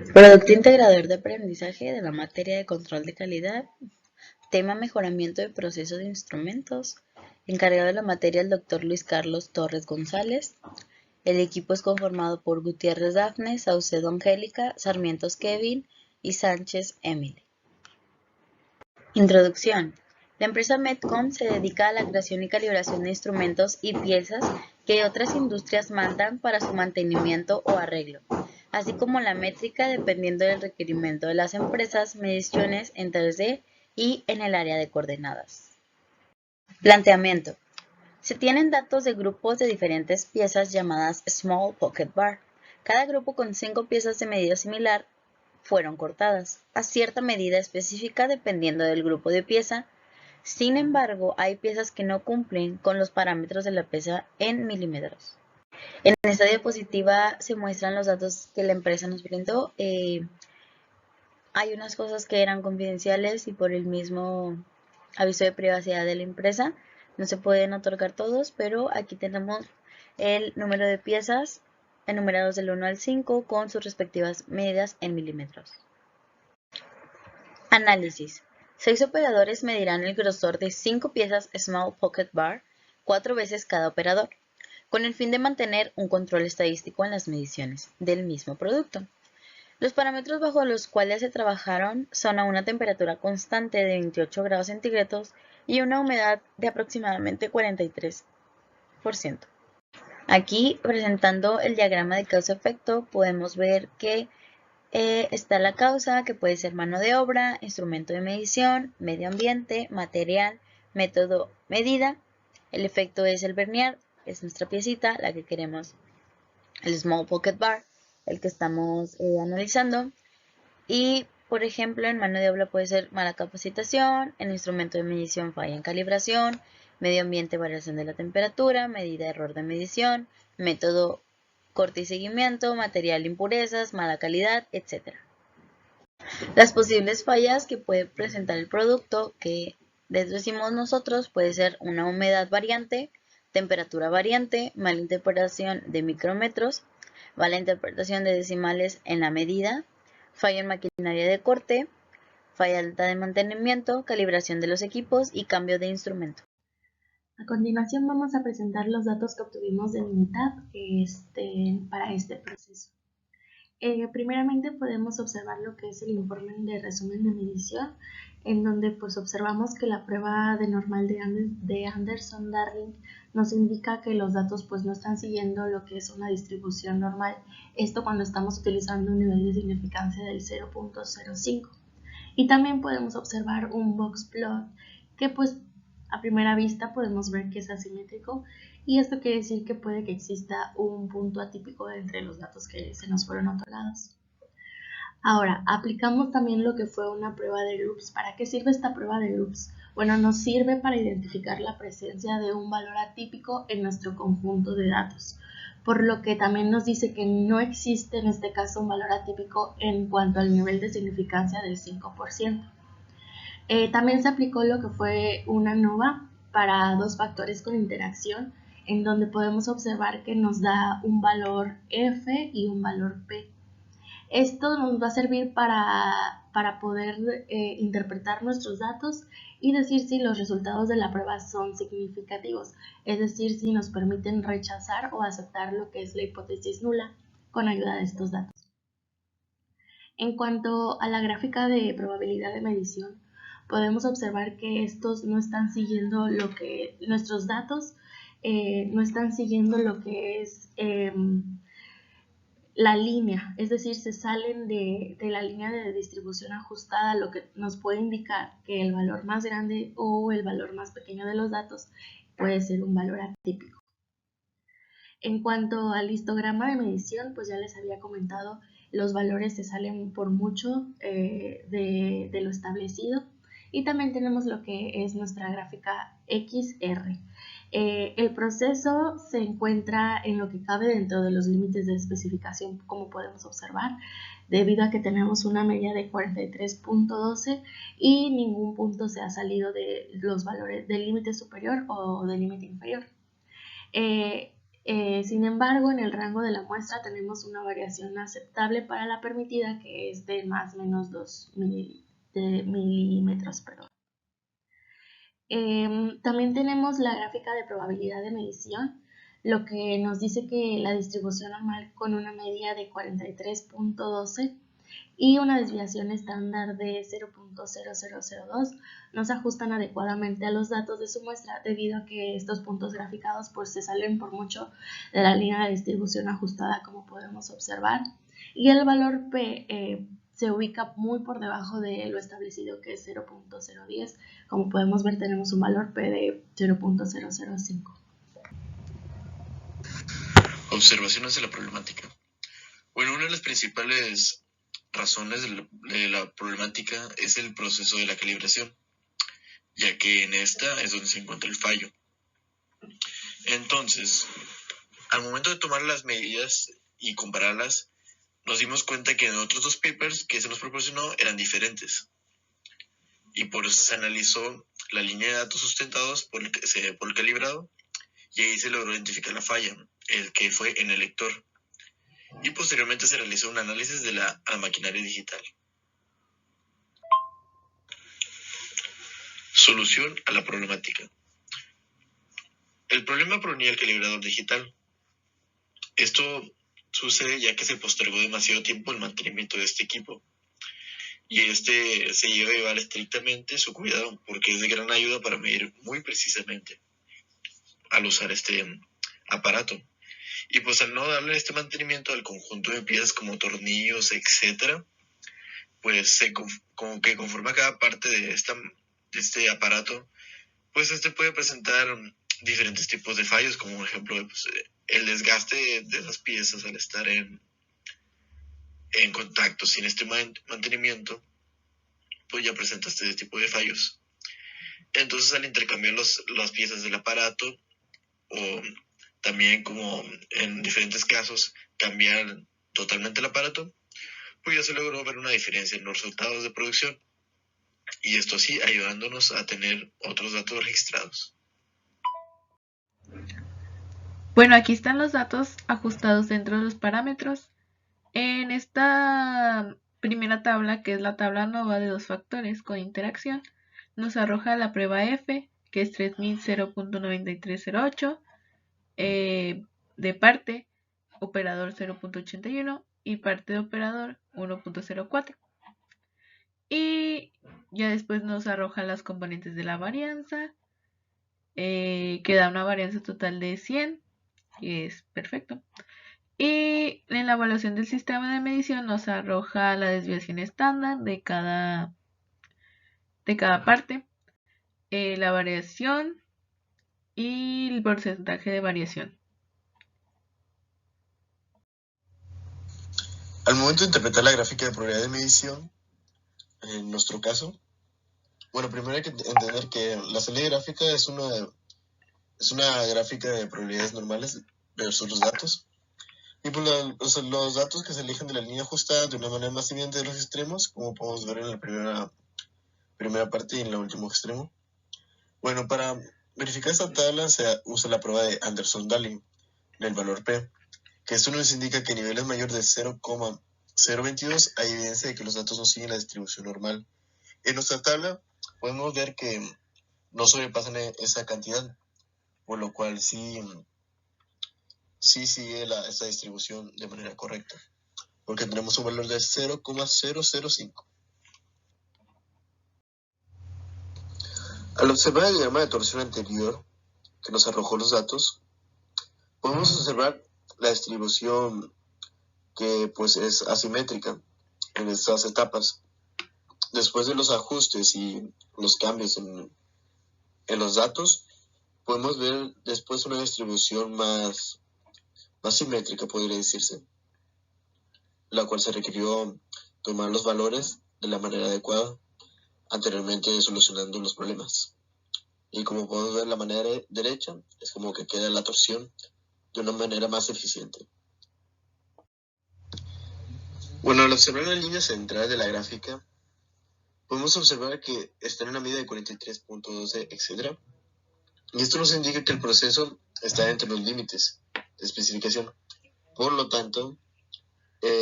Producto integrador de aprendizaje de la materia de control de calidad. Tema mejoramiento de procesos de instrumentos. Encargado de la materia el doctor Luis Carlos Torres González. El equipo es conformado por Gutiérrez Dafne, Saucedo Angélica, Sarmientos Kevin y Sánchez Emily. Introducción. La empresa Medcom se dedica a la creación y calibración de instrumentos y piezas que otras industrias mandan para su mantenimiento o arreglo, así como la métrica dependiendo del requerimiento de las empresas, mediciones en 3D y en el área de coordenadas. Planteamiento. Se tienen datos de grupos de diferentes piezas llamadas Small Pocket Bar. Cada grupo con 5 piezas de medida similar fueron cortadas a cierta medida específica dependiendo del grupo de pieza. Sin embargo, hay piezas que no cumplen con los parámetros de la pieza en milímetros. En esta diapositiva se muestran los datos que la empresa nos brindó. Hay unas cosas que eran confidenciales y por el mismo aviso de privacidad de la empresa no se pueden otorgar todos, pero aquí tenemos el número de piezas enumerados del 1 al 5 con sus respectivas medidas en milímetros. Análisis. 6 operadores medirán el grosor de 5 piezas Small Pocket Bar 4 veces cada operador, con el fin de mantener un control estadístico en las mediciones del mismo producto. Los parámetros bajo los cuales se trabajaron son a una temperatura constante de 28 grados centígrados y una humedad de aproximadamente 43%. Aquí, presentando el diagrama de causa-efecto, podemos ver que está la causa, que puede ser mano de obra, instrumento de medición, medio ambiente, material, método, medida. El efecto es el vernier, es nuestra piecita, la que queremos, el Small Pocket Bar, el que estamos analizando. Y, por ejemplo, en mano de obra puede ser mala capacitación, en instrumento de medición falla en calibración, medio ambiente variación de la temperatura, medida error de medición, método corte y seguimiento, material impurezas, mala calidad, etc. Las posibles fallas que puede presentar el producto, que decimos nosotros, puede ser una humedad variante, temperatura variante, mala interpretación de micrómetros, mala interpretación de decimales en la medida, falla en maquinaria de corte, falla alta de mantenimiento, calibración de los equipos y cambio de instrumento. A continuación vamos a presentar los datos que obtuvimos de Minitab para este proceso. Primeramente podemos observar lo que es el informe de resumen de medición, en donde pues observamos que la prueba de normal de Anderson-Darling nos indica que los datos pues no están siguiendo lo que es una distribución normal, esto cuando estamos utilizando un nivel de significancia del 0.05. Y también podemos observar un box plot que pues a primera vista podemos ver que es asimétrico, y esto quiere decir que puede que exista un punto atípico entre los datos que se nos fueron otorgados. Ahora, aplicamos también lo que fue una prueba de groups. ¿Para qué sirve esta prueba de groups? Bueno, nos sirve para identificar la presencia de un valor atípico en nuestro conjunto de datos, por lo que también nos dice que no existe en este caso un valor atípico en cuanto al nivel de significancia del 5%. También se aplicó lo que fue una ANOVA para 2 factores con interacción, en donde podemos observar que nos da un valor F y un valor P. Esto nos va a servir para poder interpretar nuestros datos y decir si los resultados de la prueba son significativos, es decir, si nos permiten rechazar o aceptar lo que es la hipótesis nula con ayuda de estos datos. En cuanto a la gráfica de probabilidad de medición, podemos observar que estos no están siguiendo lo que nuestros datos no están siguiendo lo que es la línea, es decir, se salen de la línea de distribución ajustada, lo que nos puede indicar que el valor más grande o el valor más pequeño de los datos puede ser un valor atípico. En cuanto al histograma de medición, pues ya les había comentado, los valores se salen por mucho de lo establecido, y también tenemos lo que es nuestra gráfica XR. El proceso se encuentra en lo que cabe dentro de los límites de especificación, como podemos observar, debido a que tenemos una media de 43.12 y ningún punto se ha salido de los valores del límite superior o del límite inferior. Sin embargo, en el rango de la muestra tenemos una variación aceptable para la permitida, que es de más o menos 2 milímetros. También tenemos la gráfica de probabilidad de medición, lo que nos dice que la distribución normal con una media de 43.12 y una desviación estándar de 0.0002 no se ajustan adecuadamente a los datos de su muestra, debido a que estos puntos graficados pues se salen por mucho de la línea de distribución ajustada, como podemos observar, y el valor P se ubica muy por debajo de lo establecido, que es 0.010. Como podemos ver, tenemos un valor P de 0.005. Observaciones de la problemática. Bueno, una de las principales razones de la problemática es el proceso de la calibración, ya que en esta es donde se encuentra el fallo. Entonces, al momento de tomar las medidas y compararlas, nos dimos cuenta que en otros dos papers que se nos proporcionó eran diferentes. Y por eso se analizó la línea de datos sustentados por el calibrado, y ahí se logró identificar la falla, el que fue en el lector. Y posteriormente se realizó un análisis de la maquinaria digital. Solución a la problemática. El problema provenía del calibrador digital. Esto sucede ya que se postergó demasiado tiempo el mantenimiento de este equipo, y este se lleva a llevar estrictamente su cuidado, porque es de gran ayuda para medir muy precisamente al usar este aparato. Y pues al no darle este mantenimiento al conjunto de piezas como tornillos, etcétera, pues como que conforme a cada parte de este aparato, pues este puede presentar diferentes tipos de fallos, como por ejemplo pues, el desgaste de las piezas al estar en contacto sin este mantenimiento, pues ya presenta este tipo de fallos. Entonces al intercambiar las piezas del aparato, o también como en diferentes casos cambiar totalmente el aparato, pues ya se logró ver una diferencia en los resultados de producción, y esto así ayudándonos a tener otros datos registrados. Bueno, aquí están los datos ajustados dentro de los parámetros. En esta primera tabla, que es la tabla ANOVA de dos factores con interacción, nos arroja la prueba F, que es 3000.9308, de parte, operador 0.81 y parte de operador 1.04. Y ya después nos arroja las componentes de la varianza, que da una varianza total de 100, que es perfecto. Y en la evaluación del sistema de medición nos arroja la desviación estándar de cada parte, la variación y el porcentaje de variación. Al momento de interpretar la gráfica de probabilidad de medición, en nuestro caso, bueno, primero hay que entender que la salida gráfica es una gráfica de probabilidades normales versus los datos. Y pues los datos que se eligen de la línea ajustada de una manera más evidente de los extremos, como podemos ver en la primera parte y en el último extremo. Bueno, para verificar esta tabla se usa la prueba de Anderson-Darling del valor P, que esto nos indica que a niveles mayores de 0,022 hay evidencia de que los datos no siguen la distribución normal. En nuestra tabla podemos ver que no sobrepasan esa cantidad, por lo cual sí sigue esta distribución de manera correcta, porque tenemos un valor de 0,005. Al observar el diagrama de torsión anterior que nos arrojó los datos, podemos observar la distribución que pues es asimétrica en estas etapas. Después de los ajustes y los cambios en los datos, podemos ver después una distribución más simétrica, podría decirse, la cual se requirió tomar los valores de la manera adecuada, anteriormente solucionando los problemas. Y como podemos ver, la manera derecha es como que queda la torsión de una manera más eficiente. Bueno, al observar la línea central de la gráfica, podemos observar que está en una medida de 43.12, etc. Y esto nos indica que el proceso está entre los límites. especificación. Por lo tanto,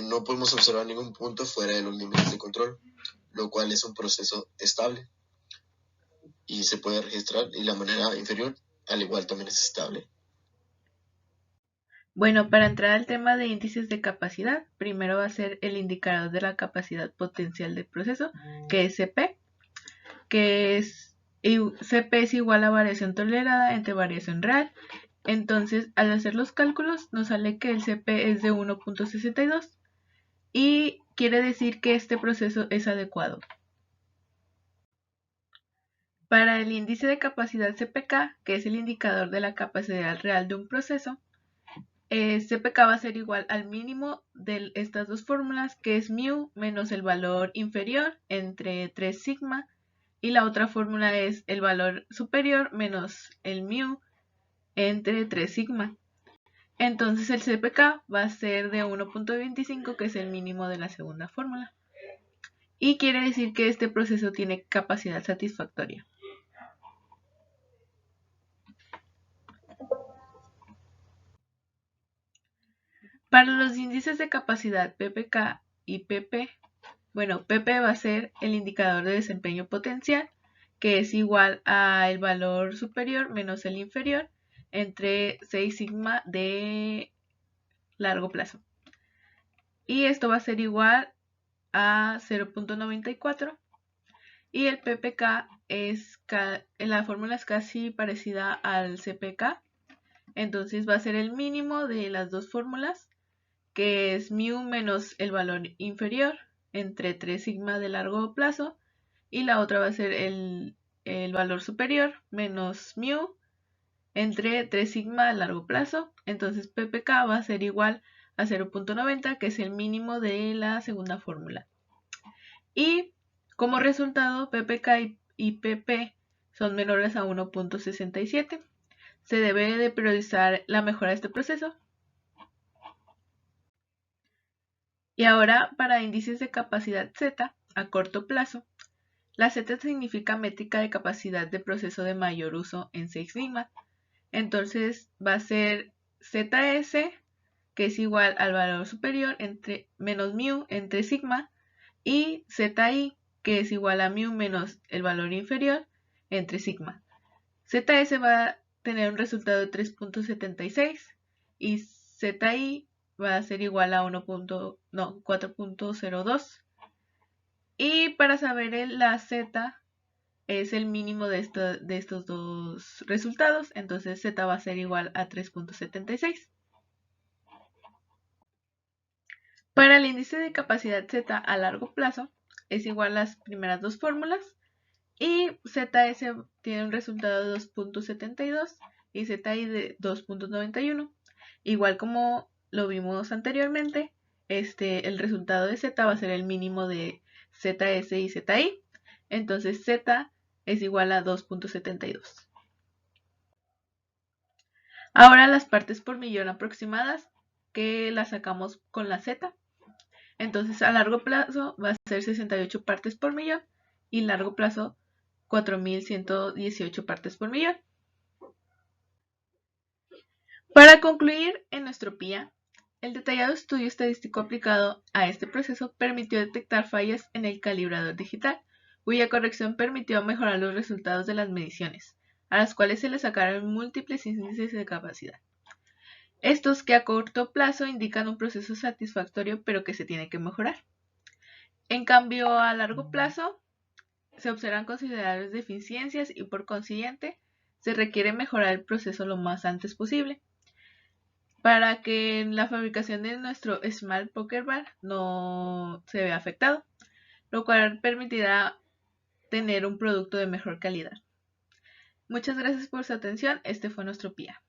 no podemos observar ningún punto fuera de los límites de control, lo cual es un proceso estable y se puede registrar, y la manera inferior al igual también es estable. Bueno, para entrar al tema de índices de capacidad, primero va a ser el indicador de la capacidad potencial del proceso, que es CP, CP es igual a variación tolerada entre variación real. Entonces, al hacer los cálculos, nos sale que el CP es de 1.62 y quiere decir que este proceso es adecuado. Para el índice de capacidad CPK, que es el indicador de la capacidad real de un proceso, CPK va a ser igual al mínimo de estas dos fórmulas, que es μ menos el valor inferior entre 3 sigma, y la otra fórmula es el valor superior menos el μ entre 3 sigma. Entonces el CPK va a ser de 1.25, que es el mínimo de la segunda fórmula. Y quiere decir que este proceso tiene capacidad satisfactoria. Para los índices de capacidad PPK y PP, bueno, PP va a ser el indicador de desempeño potencial, que es igual al valor superior menos el inferior entre 6 sigma de largo plazo. Y esto va a ser igual a 0.94. Y el PPK la fórmula es casi parecida al CPK. Entonces va a ser el mínimo de las dos fórmulas, que es μ menos el valor inferior entre 3 sigma de largo plazo, y la otra va a ser el valor superior menos μ entre 3 sigma de largo plazo. Entonces PPK va a ser igual a 0.90, que es el mínimo de la segunda fórmula. Y como resultado, PPK y PP son menores a 1.67. Se debe de priorizar la mejora de este proceso. Y ahora, para índices de capacidad Z a corto plazo, la Z significa métrica de capacidad de proceso de mayor uso en 6 sigma. Entonces va a ser ZS, que es igual al valor superior entre menos μ entre sigma, y ZI, que es igual a μ menos el valor inferior entre sigma. ZS va a tener un resultado de 3.76 y ZI va a ser igual a 4.02. Y para saber la Z es el mínimo de estos dos resultados, entonces Z va a ser igual a 3.76. Para el índice de capacidad Z a largo plazo es igual a las primeras dos fórmulas, y ZS tiene un resultado de 2.72 y ZI de 2.91. Igual como lo vimos anteriormente, el resultado de Z va a ser el mínimo de ZS y ZI. Entonces Z es igual a 2.72. Ahora las partes por millón aproximadas, que las sacamos con la Z. Entonces a largo plazo va a ser 68 partes por millón y largo plazo 4.118 partes por millón. Para concluir, en nuestro PIA, el detallado estudio estadístico aplicado a este proceso permitió detectar fallas en el calibrador digital, cuya corrección permitió mejorar los resultados de las mediciones, a las cuales se le sacaron múltiples índices de capacidad. Estos que a corto plazo indican un proceso satisfactorio pero que se tiene que mejorar. En cambio, a largo plazo se observan considerables deficiencias y por consiguiente se requiere mejorar el proceso lo más antes posible para que la fabricación de nuestro Smart Poker Bar no se vea afectado, lo cual permitirá tener un producto de mejor calidad. Muchas gracias por su atención. Este fue nuestro PIA.